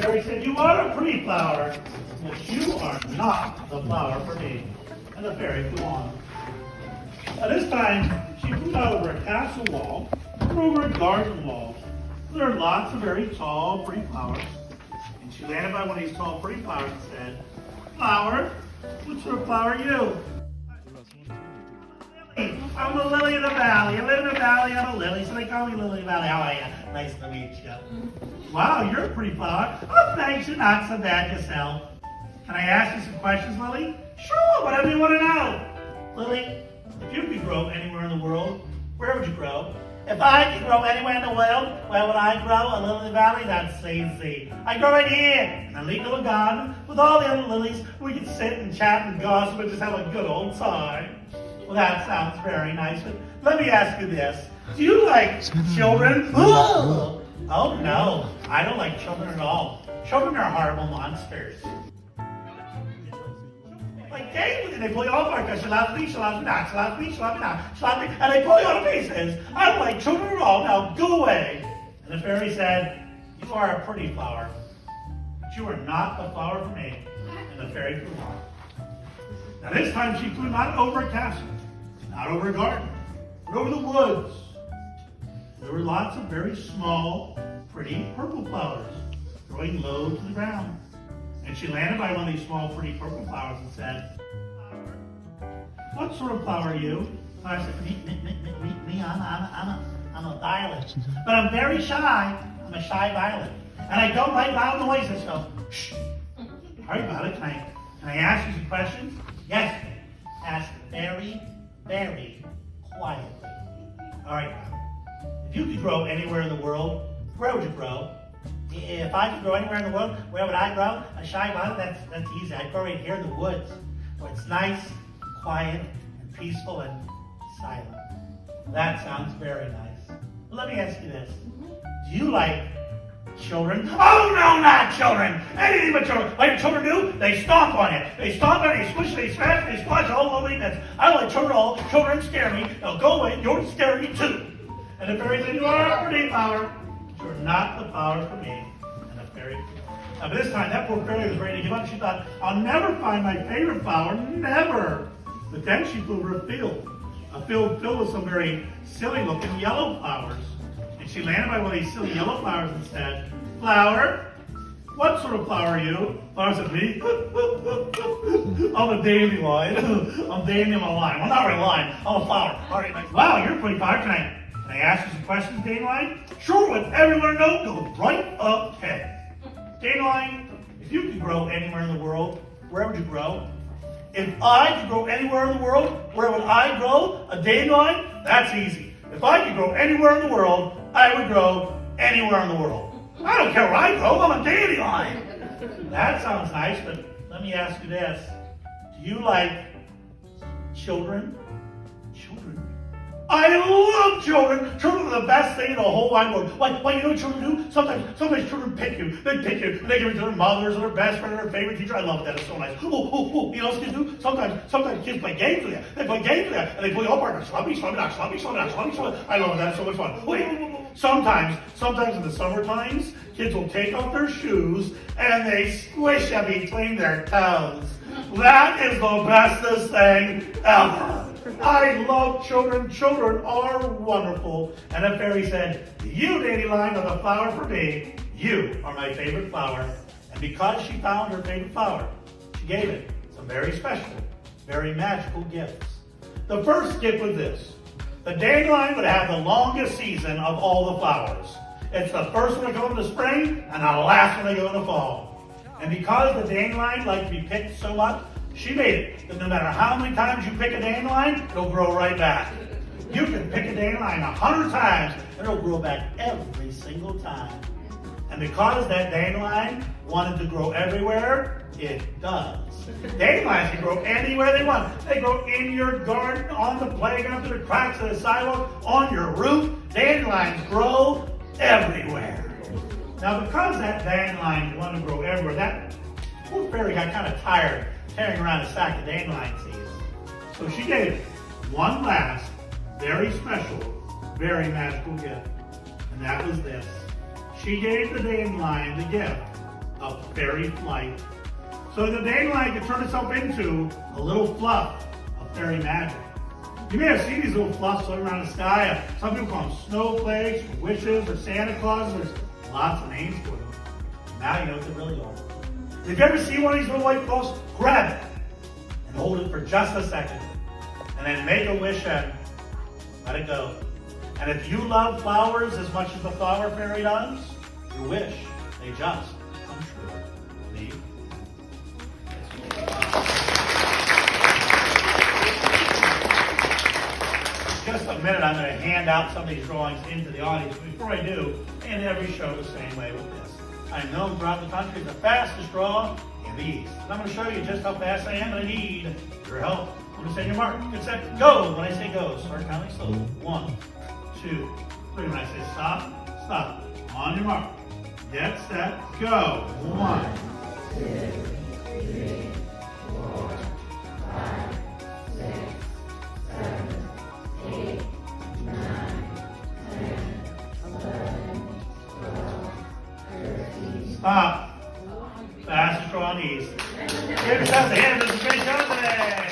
fairy said, you are a pretty flower, but you are not the flower for me. And the fairy flew on. At this time, she flew over a castle wall, or over a garden wall. There are lots of very tall, pretty flowers. And she landed by one of these tall, pretty flowers and said, flower, what sort of flower are you? I'm the lily of the valley. I live in the valley. I'm a lily, so they call me Lily of the Valley. How are you? Nice to meet you. Wow, you're a pretty flower. Oh, thanks. You're not so bad yourself. Can I ask you some questions, Lily? Sure, whatever you want to know. Lily, if you could grow anywhere in the world, where would you grow? If I could grow anywhere in the world, where would I grow? A lily in the valley? That's easy. I grow right here in a neat little garden with all the other lilies. We can sit and chat and gossip and just have a good old time. Well, that sounds very nice, but let me ask you this. Do you like children? Oh no, I don't like children at all. Children are horrible monsters. Like games, and they pull you all apart because she loves me, she loves me not, she loves me, she loves me not, she loves me, and they pull you all to pieces. I don't like children at all, now go away. And the fairy said, you are a pretty flower, but you are not the flower for me. And the fairy flew on. Now this time she flew not over a castle, not over a garden, but over the woods. There were lots of very small, pretty purple flowers growing low to the ground. And she landed by one of these small, pretty purple flowers and said, flower, what sort of flower are you? I said, me, I'm a violet. But I'm very shy. I'm a shy violet. And I don't like loud noises, so shh. All right, Violet, can I ask you some questions? Yes, ask very, very quietly. All right, Violet. If you could grow anywhere in the world, where would you grow? If I could grow anywhere in the world, where would I grow? A shy violet? That's easy. I'd grow right here in the woods, where it's nice, quiet, and peaceful, and silent. That sounds very nice. Well, let me ask you this. Do you like children? Oh, no, not children. Anything but children. What do children do? They stomp on it. They stomp on it, they squish, they smash, they squash all over me. I don't like children at all. Children scare me. They'll go away. You're scaring me too. And the fairy said, you are a pretty flower. You're not the flower for me. And the fairy. Now, this time, that poor fairy was ready to give up. She thought, I'll never find my favorite flower. Never. But then she flew over a field filled with some very silly-looking yellow flowers. And she landed by one of these silly yellow flowers and said, flower, what sort of flower are you? Flower said, me? I'm a dandelion. I'm dandelion line. Well, not really line. I'm a flower. All right, nice. Wow, you're a pretty flower. Can I ask you some questions, Dandelion? Sure, whatever you want to know, go right ahead. Dandelion, if you could grow anywhere in the world, where would you grow? If I could grow anywhere in the world, where would I grow? A dandelion? That's easy. If I could grow anywhere in the world, I would grow anywhere in the world. I don't care where I grow, I'm a dandelion. That sounds nice, but let me ask you this. Do you like children? Children? I love children. Children are the best thing in the whole wide world. Why, you know what children do? Sometimes children pick you. They pick you, and they give it to their mothers or their best friend or their favorite teacher. I love that. It's so nice. You know what kids do? Sometimes kids play games with you. They play games with you, and they pull you all apart. Sloppy. I love that. It's so much fun. Wait. Sometimes in the summer times, kids will take off their shoes, and they squish you between their toes. That is the bestest thing ever. I love children. Children are wonderful. And the fairy said, you, Dandelion, are the flower for me. You are my favorite flower. And because she found her favorite flower, she gave it some very special, very magical gifts. The first gift was this. The dandelion would have the longest season of all the flowers. It's the first one to go in the spring and the last one to go in the fall. And because the dandelion liked to be picked so much, she made it that no matter how many times you pick a dandelion, it'll grow right back. You can pick a dandelion 100 times, and it'll grow back every single time. And because that dandelion wanted to grow everywhere, it does. Dandelions can grow anywhere they want. They grow in your garden, on the playground, through the cracks of the sidewalk, on your roof. Dandelions grow everywhere. Now, because that dandelion wanted to grow everywhere, that poor fairy got kind of tired carrying around a sack of dandelion seeds. So she gave it one last, very special, very magical gift. And that was this. She gave the dandelion the gift of fairy flight. So the daylight could turn itself into a little fluff of fairy magic. You may have seen these little fluffs floating around the sky. Some people call them snowflakes, or wishes, or Santa Claus. There's lots of names for them. Now you know what they really are. If you ever see one of these little white fluffs, grab it and hold it for just a second. And then make a wish and let it go. And if you love flowers as much as the flower fairy does, your wish may just come true. Me. Just a minute, I'm going to hand out some of these drawings into the audience. Before I do, and every show the same way with this. I'm known throughout the country as the fastest draw in the East. And I'm going to show you just how fast I am, and I need your help. I'm going to say your mark. Get set, go. When I say go, start counting slowly. 1, 2, 3. When I say stop, stop. On your mark. Get set, go. 1, 2, 3, 4, 5, 6, 7, 8, 9, 10, 11, 12, 13. Stop. Fastest draw on the East. Give yourselves a hand. This is a great show today.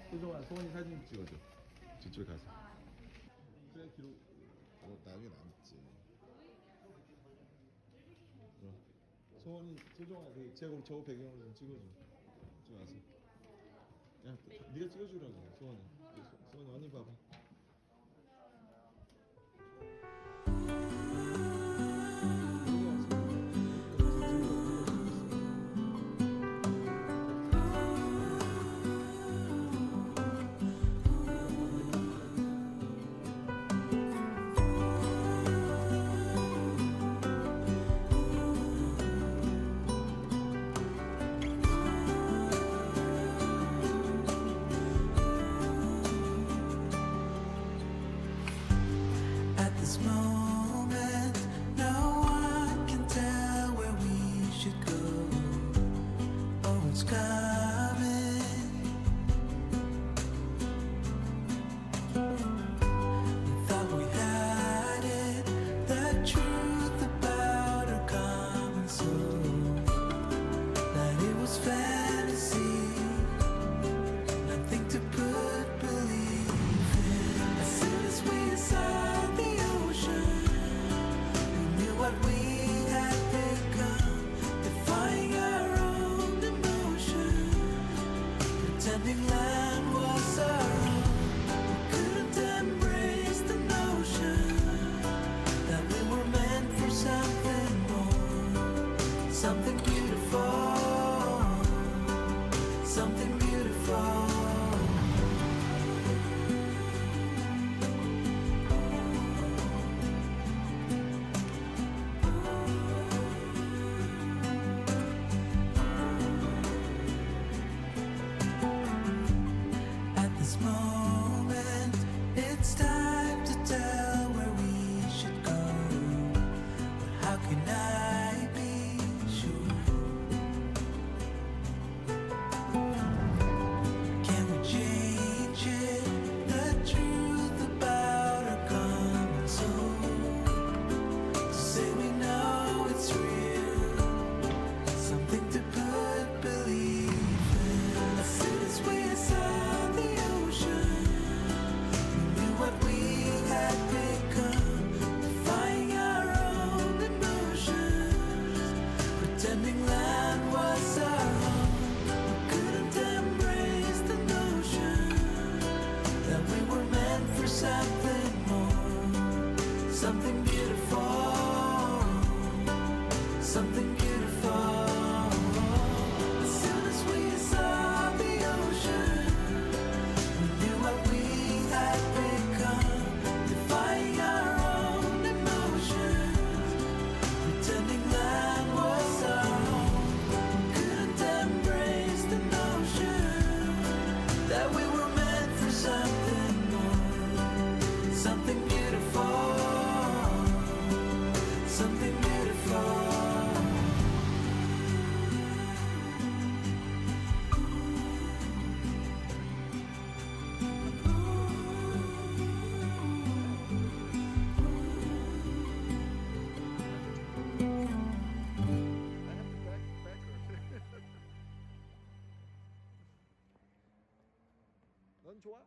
소정아, 소원이 사진 찍어줘. 저쪽에 가서. 그래, 기록. 나중에 남지. 소원이, 소정아, 저거 배경으로 좀 찍어줘. 저기 와서. 야, 네가 찍어주라고, 소원이. 소원이 언니 봐봐. 넌 좋아?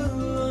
love.